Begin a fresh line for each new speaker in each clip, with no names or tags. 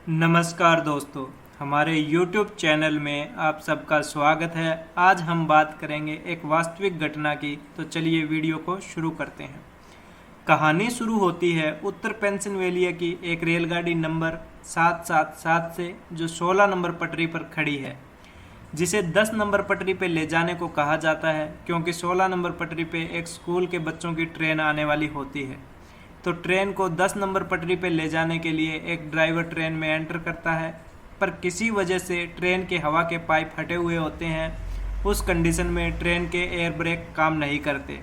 नमस्कार दोस्तों, हमारे YouTube चैनल में आप सबका स्वागत है। आज हम बात करेंगे एक वास्तविक घटना की, तो चलिए वीडियो को शुरू करते हैं। कहानी शुरू होती है उत्तर पेंसिल्वेनिया की एक रेलगाड़ी नंबर 777 से, जो 16 नंबर पटरी पर खड़ी है, जिसे 10 नंबर पटरी पर ले जाने को कहा जाता है क्योंकि 16 नंबर पटरी पर एक स्कूल के बच्चों की ट्रेन आने वाली होती है। तो ट्रेन को 10 नंबर पटरी पर ले जाने के लिए एक ड्राइवर ट्रेन में एंटर करता है, पर किसी वजह से ट्रेन के हवा के पाइप फटे हुए होते हैं। उस कंडीशन में ट्रेन के एयर ब्रेक काम नहीं करते।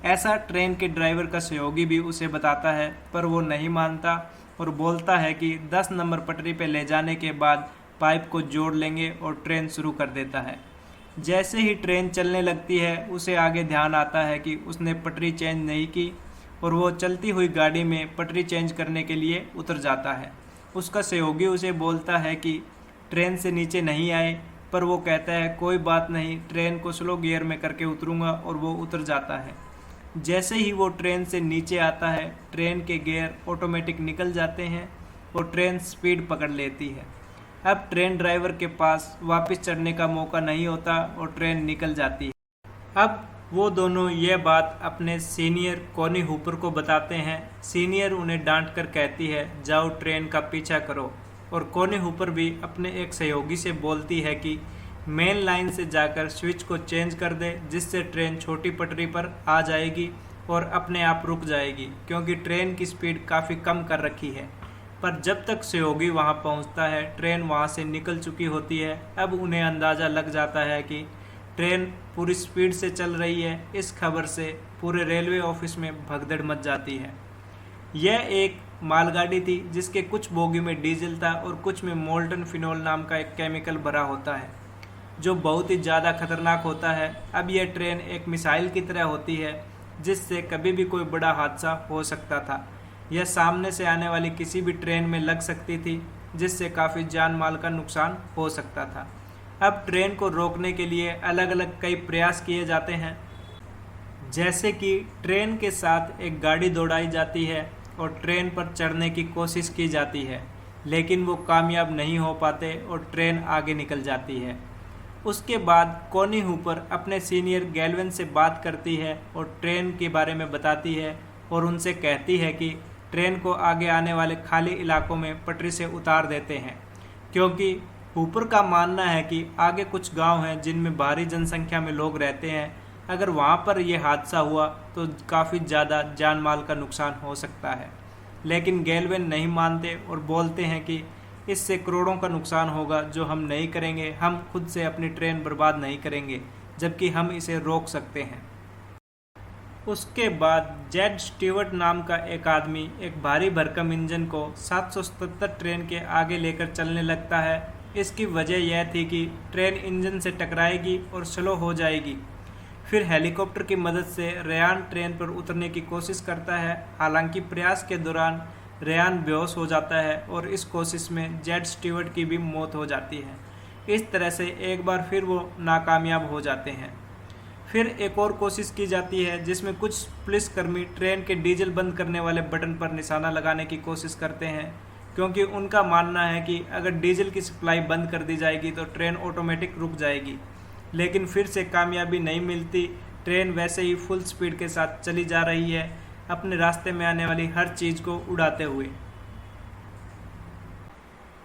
ऐसा ट्रेन के ड्राइवर का सहयोगी भी उसे बताता है, पर वो नहीं मानता और बोलता है कि 10 नंबर पटरी पर ले जाने के बाद पाइप को जोड़ लेंगे, और ट्रेन शुरू कर देता है। जैसे ही ट्रेन चलने लगती है, उसे आगे ध्यान आता है कि उसने पटरी चेंज नहीं की, और वो चलती हुई गाड़ी में पटरी चेंज करने के लिए उतर जाता है। उसका सहयोगी उसे बोलता है कि ट्रेन से नीचे नहीं आए, पर वो कहता है कोई बात नहीं, ट्रेन को स्लो गियर में करके उतरूंगा, और वो उतर जाता है। जैसे ही वो ट्रेन से नीचे आता है, ट्रेन के गियर ऑटोमेटिक निकल जाते हैं और ट्रेन स्पीड पकड़ लेती है। अब ट्रेन ड्राइवर के पास वापस चढ़ने का मौका नहीं होता और ट्रेन निकल जाती है। अब वो दोनों ये बात अपने सीनियर कॉनी हूपर को बताते हैं। सीनियर उन्हें डांट कर कहती है, जाओ ट्रेन का पीछा करो। और कॉनी हूपर भी अपने एक सहयोगी से बोलती है कि मेन लाइन से जाकर स्विच को चेंज कर दे, जिससे ट्रेन छोटी पटरी पर आ जाएगी और अपने आप रुक जाएगी, क्योंकि ट्रेन की स्पीड काफ़ी कम कर रखी है। पर जब तक सहयोगी वहां पहुंचता है, ट्रेन वहां से निकल चुकी होती है। अब उन्हें अंदाज़ा लग जाता है कि ट्रेन पूरी स्पीड से चल रही है। इस खबर से पूरे रेलवे ऑफिस में भगदड़ मच जाती है। यह एक मालगाड़ी थी जिसके कुछ बोगी में डीजल था और कुछ में मोल्टन फिनोल नाम का एक केमिकल भरा होता है, जो बहुत ही ज़्यादा खतरनाक होता है। अब यह ट्रेन एक मिसाइल की तरह होती है, जिससे कभी भी कोई बड़ा हादसा हो सकता था। यह सामने से आने वाली किसी भी ट्रेन में लग सकती थी, जिससे काफ़ी जान माल का नुकसान हो सकता था। अब ट्रेन को रोकने के लिए अलग अलग कई प्रयास किए जाते हैं, जैसे कि ट्रेन के साथ एक गाड़ी दौड़ाई जाती है और ट्रेन पर चढ़ने की कोशिश की जाती है, लेकिन वो कामयाब नहीं हो पाते और ट्रेन आगे निकल जाती है। उसके बाद कॉनी हूपर अपने सीनियर गैल्वन से बात करती है और ट्रेन के बारे में बताती है, और उनसे कहती है कि ट्रेन को आगे आने वाले खाली इलाकों में पटरी से उतार देते हैं, क्योंकि ऊपर का मानना है कि आगे कुछ गांव हैं जिनमें भारी जनसंख्या में लोग रहते हैं। अगर वहां पर यह हादसा हुआ तो काफ़ी ज़्यादा जान माल का नुकसान हो सकता है। लेकिन गैल्वन नहीं मानते और बोलते हैं कि इससे करोड़ों का नुकसान होगा, जो हम नहीं करेंगे। हम खुद से अपनी ट्रेन बर्बाद नहीं करेंगे, जबकि हम इसे रोक सकते हैं। उसके बाद जेड स्टीवर्ट नाम का एक आदमी एक भारी भरकम इंजन को 777 ट्रेन के आगे लेकर चलने लगता है। इसकी वजह यह थी कि ट्रेन इंजन से टकराएगी और स्लो हो जाएगी। फिर हेलीकॉप्टर की मदद से रेयान ट्रेन पर उतरने की कोशिश करता है। हालांकि प्रयास के दौरान रेयान बेहोश हो जाता है और इस कोशिश में जेड स्टीवर्ट की भी मौत हो जाती है। इस तरह से एक बार फिर वो नाकामयाब हो जाते हैं। फिर एक और कोशिश की जाती है, जिसमें कुछ पुलिसकर्मी ट्रेन के डीजल बंद करने वाले बटन पर निशाना लगाने की कोशिश करते हैं, क्योंकि उनका मानना है कि अगर डीजल की सप्लाई बंद कर दी जाएगी तो ट्रेन ऑटोमेटिक रुक जाएगी। लेकिन फिर से कामयाबी नहीं मिलती। ट्रेन वैसे ही फुल स्पीड के साथ चली जा रही है, अपने रास्ते में आने वाली हर चीज़ को उड़ाते हुए।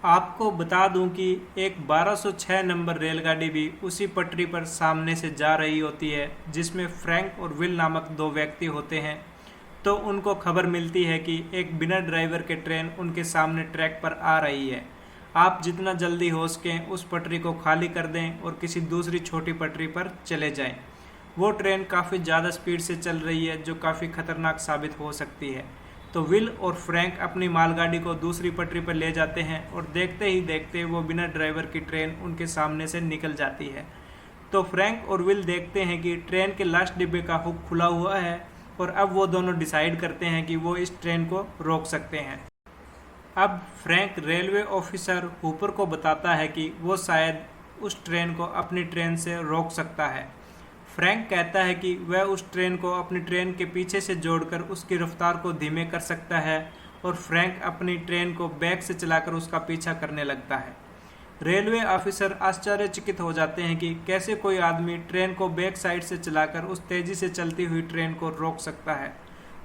आपको बता दूं कि एक 1206 नंबर रेलगाड़ी भी उसी पटरी पर सामने से जा रही होती है, जिसमें फ्रैंक और विल नामक दो व्यक्ति होते हैं। तो उनको खबर मिलती है कि एक बिना ड्राइवर के ट्रेन उनके सामने ट्रैक पर आ रही है। आप जितना जल्दी हो सकें उस पटरी को खाली कर दें और किसी दूसरी छोटी पटरी पर चले जाएं। वो ट्रेन काफ़ी ज़्यादा स्पीड से चल रही है, जो काफ़ी खतरनाक साबित हो सकती है। तो विल और फ्रैंक अपनी मालगाड़ी को दूसरी पटरी पर ले जाते हैं, और देखते ही देखते वो बिना ड्राइवर की ट्रेन उनके सामने से निकल जाती है। तो फ्रैंक और विल देखते हैं कि ट्रेन के लास्ट डिब्बे का हुक खुला हुआ है, और अब वो दोनों डिसाइड करते हैं कि वो इस ट्रेन को रोक सकते हैं। अब फ्रैंक रेलवे ऑफिसर हूपर को बताता है कि वो शायद उस ट्रेन को अपनी ट्रेन से रोक सकता है। फ्रैंक कहता है कि वह उस ट्रेन को अपनी ट्रेन के पीछे से जोड़कर उसकी रफ्तार को धीमे कर सकता है और फ्रैंक अपनी ट्रेन को बैक से चलाकर उसका पीछा करने लगता है। रेलवे ऑफिसर आश्चर्यचकित हो जाते हैं कि कैसे कोई आदमी ट्रेन को बैक साइड से चलाकर उस तेजी से चलती हुई ट्रेन को रोक सकता है।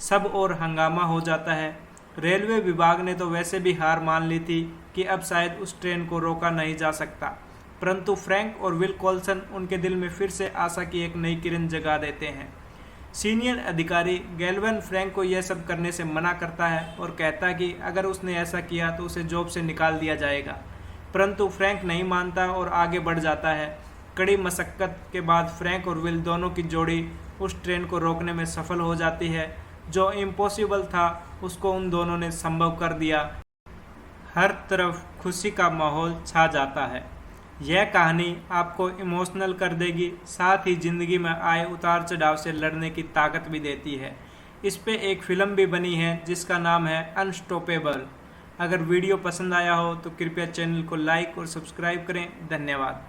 सब और हंगामा हो जाता है। रेलवे विभाग ने तो वैसे भी हार मान ली थी कि अब शायद उस ट्रेन को रोका नहीं जा सकता, परंतु फ्रैंक और विल कॉल्सन उनके दिल में फिर से आशा की एक नई किरण जगा देते हैं। सीनियर अधिकारी गैल्वन फ्रैंक को यह सब करने से मना करता है और कहता है कि अगर उसने ऐसा किया तो उसे जॉब से निकाल दिया जाएगा, परंतु फ्रैंक नहीं मानता और आगे बढ़ जाता है। कड़ी मशक्कत के बाद फ्रैंक और विल दोनों की जोड़ी उस ट्रेन को रोकने में सफल हो जाती है। जो इम्पॉसिबल था उसको उन दोनों ने संभव कर दिया। हर तरफ खुशी का माहौल छा जाता है। यह कहानी आपको इमोशनल कर देगी, साथ ही ज़िंदगी में आए उतार चढ़ाव से लड़ने की ताकत भी देती है। इस पे एक फ़िल्म भी बनी है जिसका नाम है अनस्टॉपेबल। अगर वीडियो पसंद आया हो तो कृपया चैनल को लाइक और सब्सक्राइब करें। धन्यवाद।